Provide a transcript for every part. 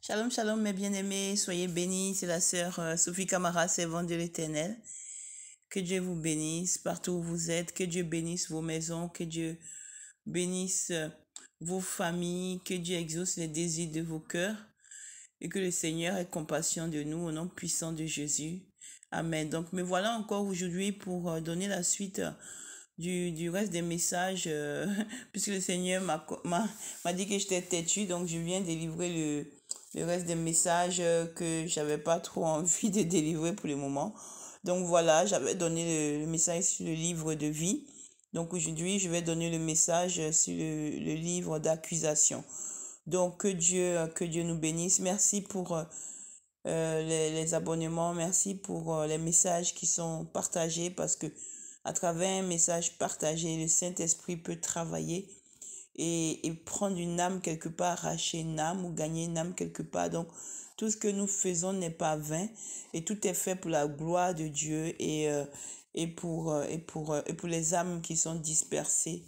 Shalom, shalom, mes bien-aimés, soyez bénis. C'est la sœur Sophie Camara, servante de l'Éternel. Que Dieu vous bénisse partout où vous êtes. Que Dieu bénisse vos maisons. Que Dieu bénisse vos familles. Que Dieu exauce les désirs de vos cœurs. Et que le Seigneur ait compassion de nous au nom puissant de Jésus. Amen. Donc, me voilà encore aujourd'hui pour donner la suite du reste des messages, puisque le Seigneur m'a dit que j'étais têtue, donc je viens délivrer le reste des messages que j'avais pas trop envie de délivrer pour le moment. Donc voilà, j'avais donné le message sur le livre de vie. Donc aujourd'hui, je vais donner le message sur le livre d'accusation. Donc que Dieu nous bénisse. Merci pour les abonnements, merci pour les messages qui sont partagés parce que à travers un message partagé, le Saint-Esprit peut travailler et prendre une âme quelque part, arracher une âme ou gagner une âme quelque part. Donc, tout ce que nous faisons n'est pas vain et tout est fait pour la gloire de Dieu et pour les âmes qui sont dispersées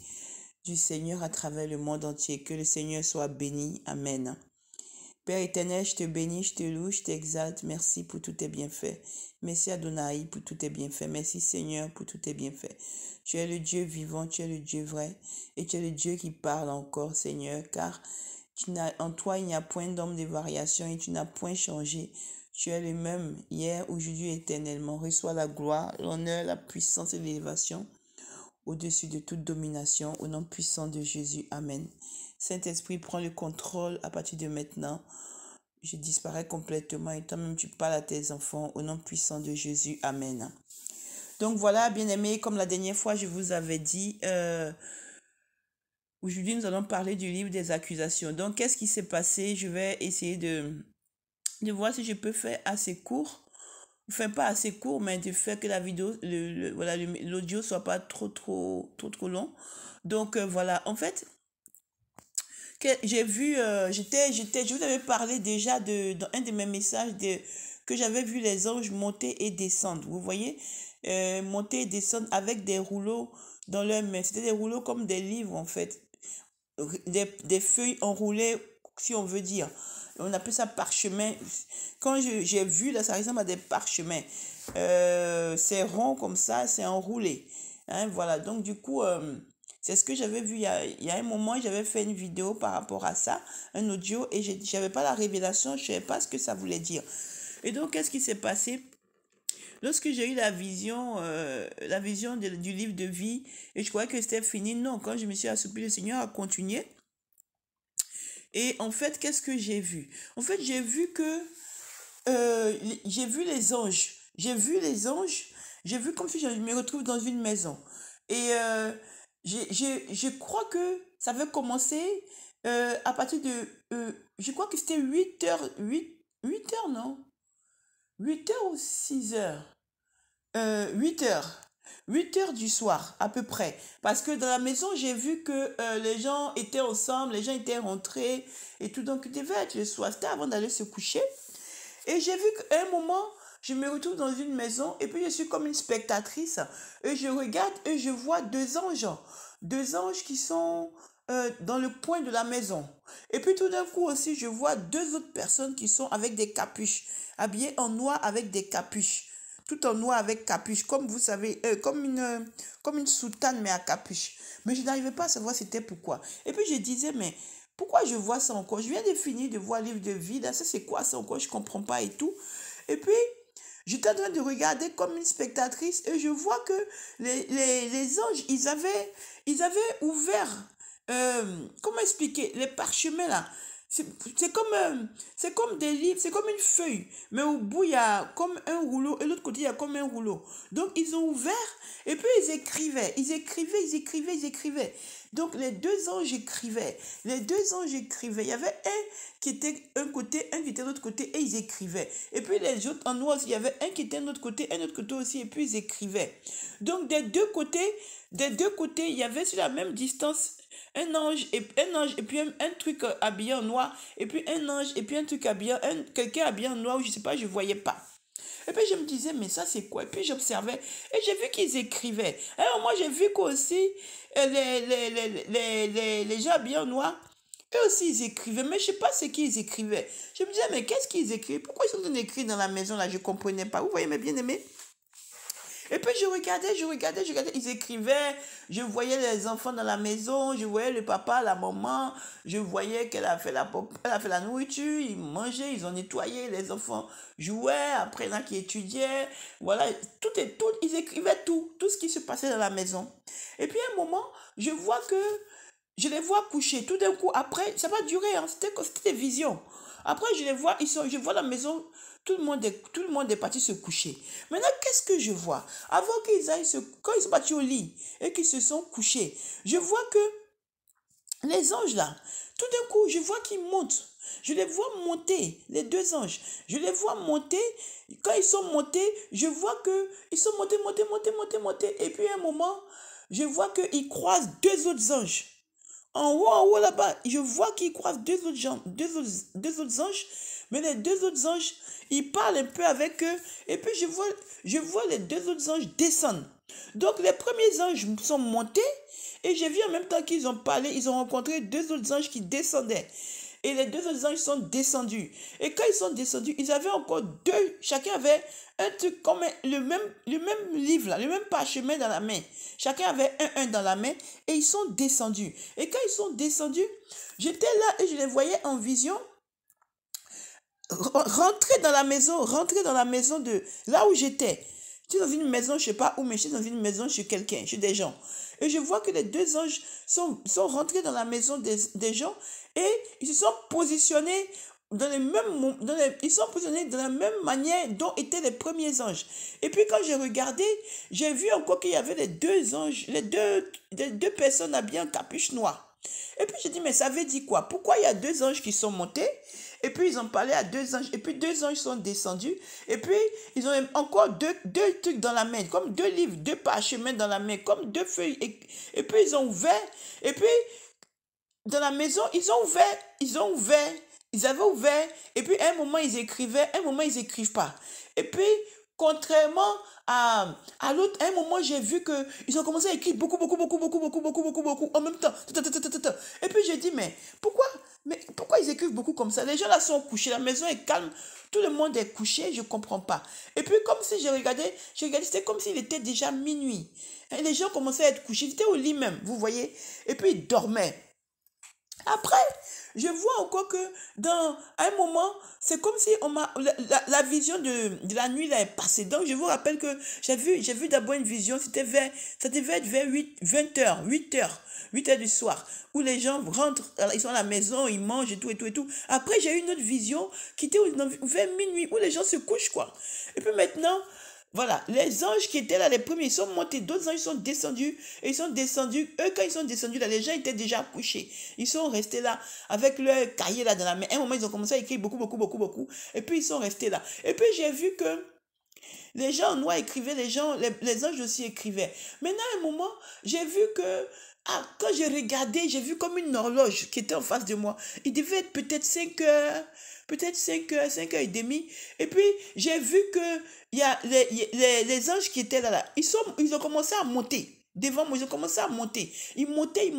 du Seigneur à travers le monde entier. Que le Seigneur soit béni. Amen. Père éternel, je te bénis, je te loue, je t'exalte. Merci pour tous tes bienfaits. Merci Adonai pour tous tes bienfaits. Merci Seigneur pour tous tes bienfaits. Tu es le Dieu vivant, tu es le Dieu vrai et tu es le Dieu qui parle encore, Seigneur, car en toi il n'y a point d'homme de variation et tu n'as point changé. Tu es le même hier, aujourd'hui, éternellement. Reçois la gloire, l'honneur, la puissance et l'élévation au-dessus de toute domination, au nom puissant de Jésus. Amen. Saint-Esprit, prends le contrôle à partir de maintenant. Je disparais complètement et toi-même tu parles à tes enfants au nom puissant de Jésus. Amen. Donc voilà, bien-aimés, comme la dernière fois je vous avais dit, aujourd'hui nous allons parler du livre des accusations. Donc qu'est-ce qui s'est passé? Je vais essayer de voir si je peux faire assez court. Enfin, pas assez court, mais de faire que la vidéo, l'audio soit pas trop long. Donc voilà, en fait, j'ai vu, je vous avais parlé déjà dans un de mes messages que j'avais vu les anges monter et descendre. Vous voyez, monter et descendre avec des rouleaux dans leurs mains. C'était des rouleaux comme des livres en fait, des feuilles enroulées, si on veut dire. On appelle ça parchemin. Quand j'ai vu là, ça ressemble à des parchemins. C'est rond comme ça, c'est enroulé. Hein, voilà, donc du coup, c'est ce que j'avais vu il y a un moment, j'avais fait une vidéo par rapport à ça, un audio, et j'avais pas la révélation, je savais pas ce que ça voulait dire. Et donc, qu'est-ce qui s'est passé? Lorsque j'ai eu la vision du livre de vie, et je croyais que c'était fini, non, quand je me suis assoupie, le Seigneur a continué. Et en fait, qu'est-ce que j'ai vu? En fait, j'ai vu que j'ai vu les anges. J'ai vu les anges. J'ai vu comme si je me retrouve dans une maison. Et je crois que ça avait commencé à partir de... je crois que c'était 8 heures. 8 heures, non? 8 heures ou 6 heures? 8 heures. 8 heures du soir, à peu près. Parce que dans la maison, j'ai vu que les gens étaient ensemble, les gens étaient rentrés et tout. Donc, il devait être le soir. C'était avant d'aller se coucher. Et j'ai vu qu'à un moment, je me retrouve dans une maison et puis je suis comme une spectatrice. Et je regarde et je vois deux anges. Deux anges qui sont dans le coin de la maison. Et puis tout d'un coup aussi, je vois deux autres personnes qui sont avec des capuches, habillées en noir avec des capuches. Tout en noir avec capuche, comme vous savez, comme une soutane mais à capuche. Mais je n'arrivais pas à savoir c'était pourquoi. Et puis je disais, mais pourquoi je vois ça encore? Je viens de finir de voir le livre de vie, là, ça c'est quoi ça encore? Je comprends pas et tout. Et puis, j'étais en train de regarder comme une spectatrice et je vois que les anges, ils avaient ouvert, comment expliquer, les parchemins là. C'est comme des livres, c'est comme une feuille. Mais au bout, il y a comme un rouleau et l'autre côté, il y a comme un rouleau. Donc, ils ont ouvert et puis ils écrivaient. Ils écrivaient. Donc, les deux anges écrivaient. Les deux anges écrivaient. Il y avait un qui était un côté, un qui était de l'autre côté et ils écrivaient. Et puis les autres en noir, il y avait un qui était de l'autre côté, un autre côté aussi et puis ils écrivaient. Donc, des deux côtés, il y avait sur la même distance un ange et puis un truc habillé en noir et puis un ange et puis un truc habillé quelqu'un habillé en noir ou je sais pas, je voyais pas. Et puis je me disais mais ça c'est quoi? Et puis j'observais et j'ai vu qu'ils écrivaient. Alors moi j'ai vu qu'aussi les gens habillés en noir, Eux aussi, ils écrivaient, mais je sais pas ce qu'ils écrivaient. Je me disais, mais qu'est-ce qu'ils écrivent? Pourquoi ils sont en train d'écrire dans la maison, là? Je comprenais pas. Vous voyez, mes bien-aimés? Et puis je regardais, ils écrivaient, je voyais les enfants dans la maison, je voyais le papa, la maman, je voyais elle a fait la nourriture, ils mangeaient, ils ont nettoyé, les enfants jouaient, après il y en a qui étudiaient, voilà, ils écrivaient tout ce qui se passait dans la maison. Et puis à un moment, je vois que je les vois coucher. Tout d'un coup, après, ça va durer, hein, c'était des visions. Après, je les vois, je vois la maison, tout le monde est parti se coucher. Maintenant, qu'est-ce que je vois? Avant qu'ils aillent quand ils sont partis au lit et qu'ils se sont couchés, je vois que les anges là, tout d'un coup, je vois qu'ils montent. Je les vois monter, les deux anges. Je les vois monter. Quand ils sont montés, je vois que ils sont montés. Et puis à un moment, je vois qu'ils croisent deux autres anges. En haut là-bas, je vois qu'ils croisent deux autres anges, mais les deux autres anges, ils parlent un peu avec eux, et puis je vois les deux autres anges descendre. Donc les premiers anges sont montés, et j'ai vu en même temps qu'ils ont parlé, ils ont rencontré deux autres anges qui descendaient. Et les deux autres anges sont descendus. Et quand ils sont descendus, ils avaient encore chacun avait un truc comme le même livre, là, le même parchemin dans la main. Chacun avait un dans la main et ils sont descendus. Et quand ils sont descendus, j'étais là et je les voyais en vision rentrer dans la maison de là où j'étais. J'étais dans une maison, je sais pas où, mais j'étais dans une maison chez quelqu'un, chez des gens. Et je vois que les deux anges sont rentrés dans la maison des gens et ils se sont positionnés ils sont positionnés de la même manière dont étaient les premiers anges. Et puis quand j'ai regardé, j'ai vu encore qu'il y avait les deux anges, les deux personnes habillées en capuche noire. Et puis j'ai dit, mais ça veut dire quoi? Pourquoi il y a deux anges qui sont montés? Et puis ils ont parlé à deux anges. Et puis deux anges sont descendus. Et puis ils ont encore deux trucs dans la main, comme deux livres, deux parchemins dans la main, comme deux feuilles. Et puis ils ont ouvert. Et puis dans la maison, ils avaient ouvert, et puis à un moment ils écrivaient, à un moment ils écrivent pas. Et puis, contrairement à l'autre, à un moment j'ai vu que ils ont commencé à écrire beaucoup, en même temps. Et puis j'ai dit, mais pourquoi ils écrivent beaucoup comme ça? Les gens là sont couchés, la maison est calme, tout le monde est couché, je comprends pas. Et puis comme si j'ai regardé, c'était comme s'il était déjà minuit. Et les gens commençaient à être couchés, ils étaient au lit même, vous voyez. Et puis ils dormaient. Après, je vois encore que à un moment, c'est comme si la vision de la nuit là est passée. Donc, je vous rappelle que j'ai vu d'abord une vision, ça devait être vers 8 heures du soir, où les gens rentrent, ils sont à la maison, ils mangent et tout. Après, j'ai eu une autre vision qui était vers minuit, où les gens se couchent, quoi. Et puis maintenant, voilà, les anges qui étaient là, les premiers, ils sont montés, d'autres anges sont descendus, et ils sont descendus, eux, quand ils sont descendus là, les gens étaient déjà couchés. Ils sont restés là, avec leur cahier là dans la main. À un moment, ils ont commencé à écrire beaucoup, et puis ils sont restés là. Et puis j'ai vu que les gens en noir écrivaient, les anges aussi écrivaient. Maintenant, à un moment, j'ai vu que, quand j'ai regardé, j'ai vu comme une horloge qui était en face de moi. Il devait être peut-être 5 heures, peut-être 5 heures et demie. Et puis, j'ai vu que il y a les anges qui étaient là, ils ont commencé à monter. Devant moi, ils ont commencé à monter. Ils montaient.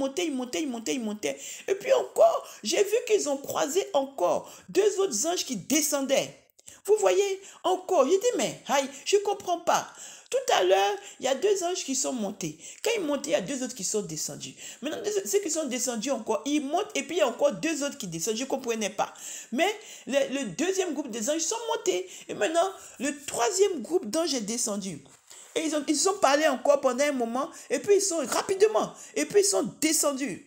Et puis encore, j'ai vu qu'ils ont croisé encore deux autres anges qui descendaient. Vous voyez, encore, j'ai dit, mais, aïe, je ne comprends pas. Tout à l'heure, il y a deux anges qui sont montés. Quand ils montaient, il y a deux autres qui sont descendus. Maintenant, ceux qui sont descendus encore, ils montent et puis il y a encore deux autres qui descendent. Je ne comprenais pas. Mais le deuxième groupe des anges sont montés. Et maintenant, le troisième groupe d'anges est descendu. Et ils sont parlé encore pendant un moment. Et puis ils sont rapidement. Et puis ils sont descendus.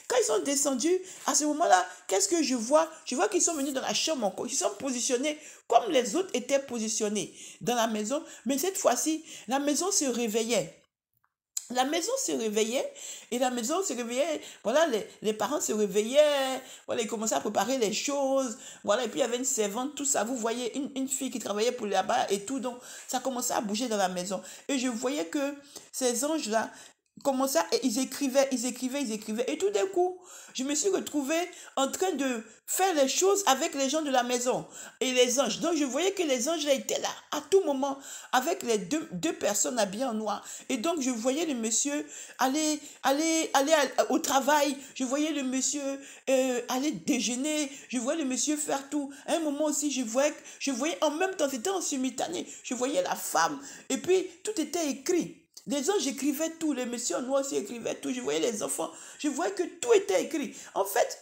Quand ils sont descendus, à ce moment-là, qu'est-ce que je vois? Je vois qu'ils sont venus dans la chambre encore. Ils sont positionnés comme les autres étaient positionnés dans la maison. Mais cette fois-ci, la maison se réveillait. La maison se réveillait et la maison se réveillait, voilà, les parents se réveillaient, voilà, ils commençaient à préparer les choses, voilà, et puis il y avait une servante, tout ça, vous voyez, une fille qui travaillait pour là-bas et tout, donc ça commençait à bouger dans la maison. Et je voyais que ces anges-là, commençaient, et ils écrivaient, ils écrivaient, ils écrivaient. Et tout d'un coup, je me suis retrouvée en train de faire les choses avec les gens de la maison et les anges. Donc, je voyais que les anges là, étaient là à tout moment avec les deux personnes habillées en noir. Et donc, je voyais le monsieur aller au travail. Je voyais le monsieur aller déjeuner. Je voyais le monsieur faire tout. À un moment aussi, je voyais en même temps, c'était en simultané. Je voyais la femme. Et puis, tout était écrit. Les anges écrivaient tout, les messieurs en noir aussi écrivaient tout. Je voyais les enfants, je voyais que tout était écrit. En fait,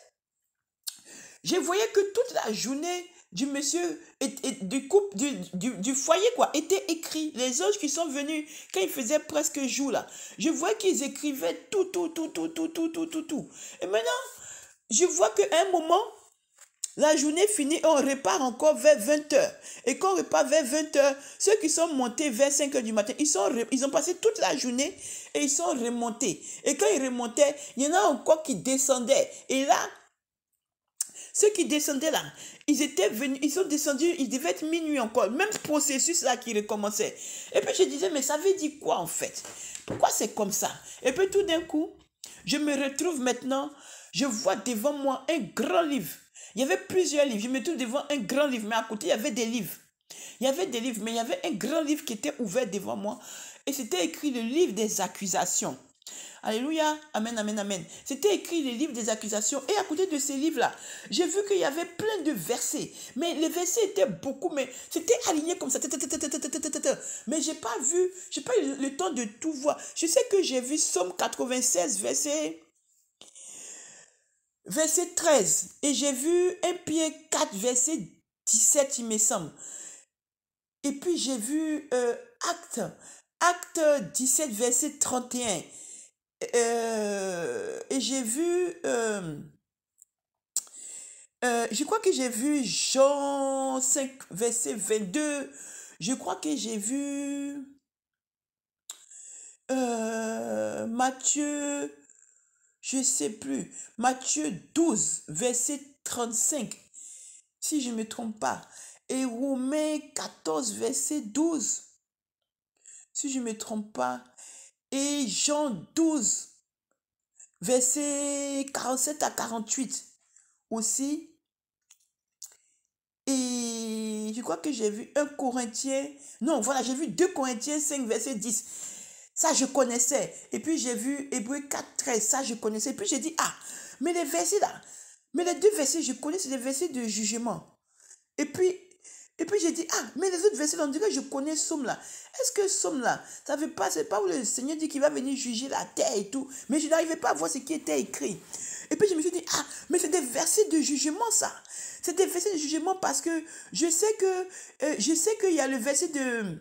je voyais que toute la journée du monsieur et du couple, du foyer, quoi, était écrit. Les anges qui sont venus, quand il faisait presque jour, là, je voyais qu'ils écrivaient tout, tout, tout, tout, tout, tout, tout, tout, tout. Et maintenant, je vois qu'à un moment, la journée finie, on repart encore vers 20 h. Et quand on repart vers 20 h, ceux qui sont montés vers 5 h du matin, ils ont passé toute la journée et ils sont remontés. Et quand ils remontaient, il y en a encore qui descendaient. Et là, ceux qui descendaient là, ils étaient venus, ils sont descendus, il devait être minuit encore. Même processus là qui recommençait. Et puis je disais, mais ça veut dire quoi en fait? Pourquoi c'est comme ça? Et puis tout d'un coup, je me retrouve maintenant, je vois devant moi un grand livre. Il y avait plusieurs livres. Je me trouve devant un grand livre, mais à côté, il y avait des livres. Il y avait des livres, mais il y avait un grand livre qui était ouvert devant moi. Et c'était écrit le livre des accusations. Alléluia, amen, amen, amen. C'était écrit le livre des accusations. Et à côté de ces livres-là, j'ai vu qu'il y avait plein de versets. Mais les versets étaient beaucoup, mais c'était aligné comme ça. Mais j'ai pas eu le temps de tout voir. Je sais que j'ai vu Somme 96, verset 13. Et j'ai vu 1 Pierre 4, verset 17, il me semble. Et puis j'ai vu Acte 17, verset 31. Et j'ai vu, je crois que j'ai vu Jean 5, verset 22. Je crois que j'ai vu Matthieu, je ne sais plus, Matthieu 12, verset 35, si je ne me trompe pas. Et Romains 14, verset 12, si je ne me trompe pas. Et Jean 12, verset 47 à 48 aussi. Et je crois que j'ai vu 1 Corinthiens, non, voilà, j'ai vu 2 Corinthiens 5, verset 10. Ça, je connaissais. Et puis, j'ai vu Hébreux 4, 13. Ça, je connaissais. Et puis, j'ai dit, ah, mais les versets là, mais les deux versets, je connais, c'est des versets de jugement. Et puis j'ai dit, ah, mais les autres versets, on dirait que je connais Somme là. Est-ce que Somme là, ça veut pas, c'est pas où le Seigneur dit qu'il va venir juger la terre et tout. Mais je n'arrivais pas à voir ce qui était écrit. Et puis je me suis dit, ah, mais c'est des versets de jugement ça. C'est des versets de jugement parce que je sais qu'il y a le verset de...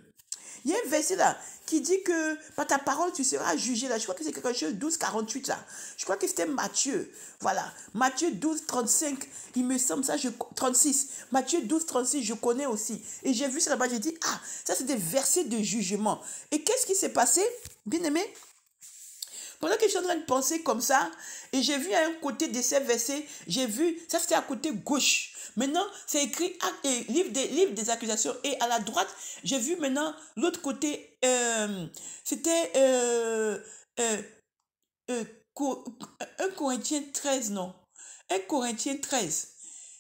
Il y a un verset là qui dit que par ta parole tu seras jugé là. Je crois que c'est quelque chose 12, 48 là. Je crois que c'était Matthieu. Voilà. Matthieu 12, 35. Il me semble ça, 36. Matthieu 12, 36, je connais aussi. Et j'ai vu ça là-bas, j'ai dit, ah, ça c'est des versets de jugement. Et qu'est-ce qui s'est passé, bien aimé? Pendant que je suis en train de penser comme ça, et j'ai vu à un côté de ces versets, j'ai vu, ça c'était à côté gauche. Maintenant, c'est écrit livre des accusations. Et à la droite, j'ai vu maintenant l'autre côté, c'était 1 Corinthiens 13, non. 1 Corinthiens 13,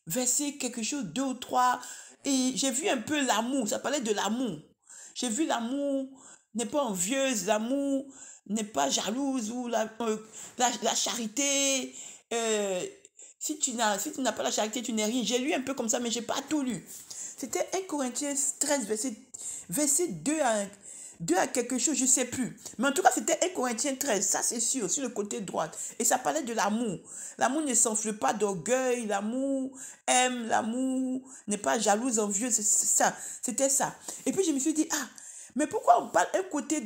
verset quelque chose, 2 ou 3. Et j'ai vu un peu l'amour, ça parlait de l'amour. J'ai vu l'amour n'est pas envieuse, l'amour n'est pas jalouse, ou la charité. Si tu n'as pas la charité, tu n'es rien. J'ai lu un peu comme ça, mais je n'ai pas tout lu. C'était 1 Corinthiens 13, verset 2 à quelque chose, je ne sais plus. Mais en tout cas, c'était 1 Corinthiens 13, ça c'est sûr, sur le côté droit. Et ça parlait de l'amour. L'amour ne s'enfle pas d'orgueil, l'amour aime, l'amour n'est pas jalouse, envieux, c'est ça. C'était ça. Et puis je me suis dit, ah, mais pourquoi on parle un côté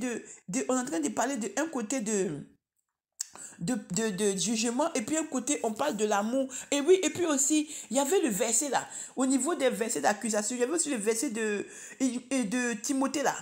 on est en train de parler de un côté de jugement, et puis un côté on parle de l'amour. Et oui, et puis aussi il y avait le verset là, au niveau des versets d'accusation, il y avait aussi le verset de Timothée là.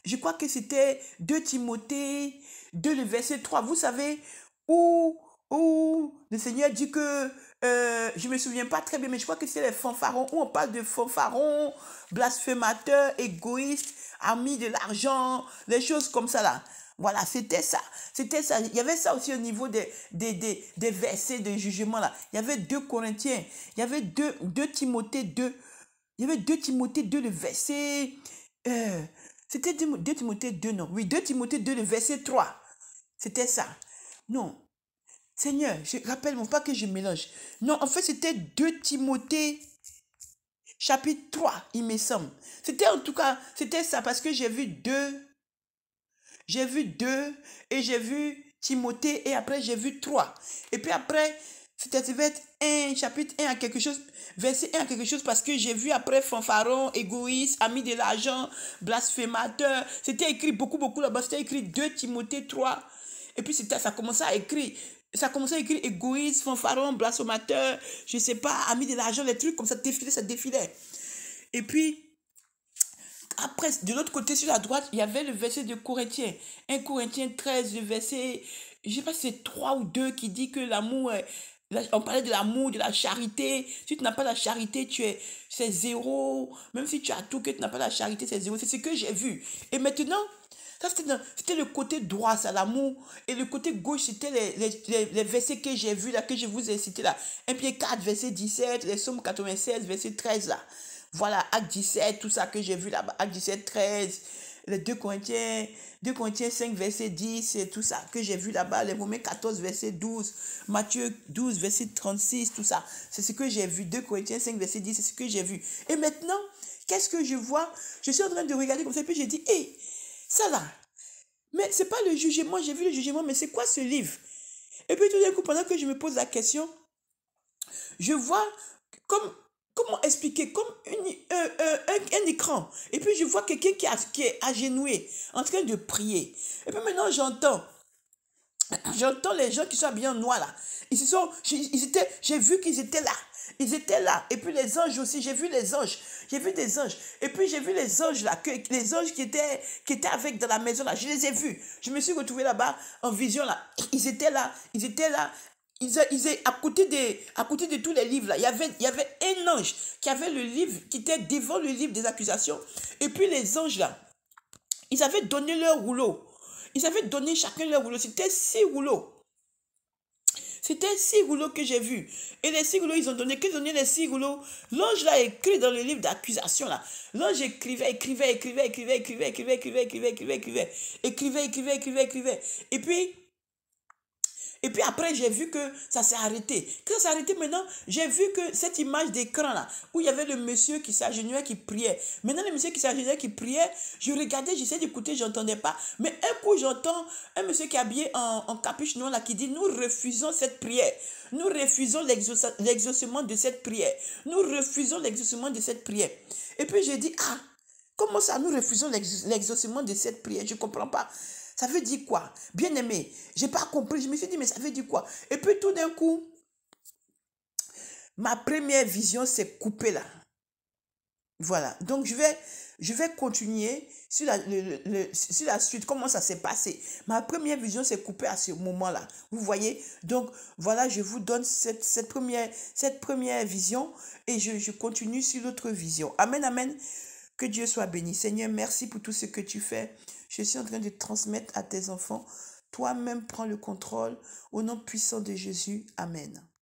Je crois que c'était 2 Timothée 2, le verset 3, vous savez, où le Seigneur dit que je me souviens pas très bien, mais je crois que c'est les fanfarons, où on parle de fanfarons, blasphémateurs, égoïstes, amis de l'argent, les choses comme ça là. Voilà, c'était ça. C'était ça. Il y avait ça aussi au niveau des versets de jugement là. Il y avait 2 Corinthiens. Il y avait 2 Timothée 2. Il y avait 2 Timothée 2, le verset... c'était 2 Timothée 2, non. Oui, 2 Timothée 2, le verset 3. C'était ça. Non. Seigneur, rappelle-moi pas que je mélange. Non, en fait, c'était 2 Timothée chapitre 3, il me semble. C'était en tout cas, c'était ça parce que j'ai vu 2 et j'ai vu Timothée et après j'ai vu 3. Et puis après, c'était être 1, chapitre 1 à quelque chose, verset 1 à quelque chose parce que j'ai vu après fanfaron, égoïste, ami de l'argent, blasphémateur. C'était écrit beaucoup là-bas. C'était écrit 2 Timothée 3. Et puis ça commençait à écrire. Ça commençait à écrire égoïste, fanfaron, blasphémateur, je sais pas, ami de l'argent, les trucs comme ça défilait. Et puis, après, de l'autre côté, sur la droite, il y avait le verset de Corinthiens. 1 Corinthiens 13, le verset, je ne sais pas si c'est 3 ou 2 qui dit que l'amour, on parlait de l'amour, de la charité. Si tu n'as pas la charité, c'est zéro. Même si tu as tout, que tu n'as pas la charité, c'est zéro. C'est ce que j'ai vu. Et maintenant, ça c'était le côté droit, ça, l'amour. Et le côté gauche, c'était les versets que j'ai vus là, que je vous ai cités là. 1 Pierre 4, verset 17, les Psaumes 96, verset 13 là. Voilà, Acte 17, tout ça que j'ai vu là-bas. Acte 17, 13, les 2 Corinthiens 5, verset 10, et tout ça que j'ai vu là-bas. Les Romains 14, verset 12, Matthieu 12, verset 36, tout ça. C'est ce que j'ai vu. 2 Corinthiens 5, verset 10, c'est ce que j'ai vu. Et maintenant, qu'est-ce que je vois? Je suis en train de regarder comme ça, et puis j'ai dit, hé, ça là, mais c'est pas le jugement, j'ai vu le jugement, mais c'est quoi ce livre? Et puis tout d'un coup, pendant que je me pose la question, je vois comment expliquer, comme un écran. Et puis je vois quelqu'un qui est agenouillé, en train de prier. Et puis maintenant j'entends les gens qui sont habillés en noir là. J'ai vu qu'ils étaient là. Ils étaient là. Et puis les anges aussi, j'ai vu les anges. J'ai vu des anges. Et puis j'ai vu les anges là, les anges qui étaient avec dans la maison là. Je les ai vus. Je me suis retrouvé là-bas en vision là. Ils étaient là. À côté de tous les livres là. Il y avait un ange qui avait le livre, qui était devant le livre des accusations. Et puis les anges là, ils avaient donné leur rouleau. Ils avaient donné chacun leur rouleau. C'était 6 rouleaux. C'était 6 rouleaux que j'ai vus. Et les 6 rouleaux, ils ont donné les 6 rouleaux. L'ange l'a écrit dans le livre d'accusation là. L'ange écrivait. Et puis après, j'ai vu que ça s'est arrêté. Quand ça s'est arrêté maintenant, j'ai vu que cette image d'écran là, où il y avait le monsieur qui s'agenouillait, qui priait. Maintenant, le monsieur qui s'agenouillait, qui priait, je regardais, j'essayais d'écouter, je n'entendais pas. Mais un coup, j'entends un monsieur qui est habillé en capuche noire là, qui dit, nous refusons cette prière. Nous refusons l'exaucement de cette prière. Nous refusons l'exaucement de cette prière. Et puis, j'ai dit, ah, comment ça, nous refusons l'exaucement de cette prière? Je ne comprends pas. Ça veut dire quoi? Bien aimé, je n'ai pas compris. Je me suis dit, mais ça veut dire quoi? Et puis tout d'un coup, ma première vision s'est coupée là. Voilà. Donc je vais continuer sur la suite, comment ça s'est passé. Ma première vision s'est coupée à ce moment-là. Vous voyez? Donc voilà, je vous donne cette première vision et je continue sur l'autre vision. Amen, amen. Que Dieu soit béni. Seigneur, merci pour tout ce que tu fais. Je suis en train de transmettre à tes enfants. Toi-même, prends le contrôle. Au nom puissant de Jésus. Amen.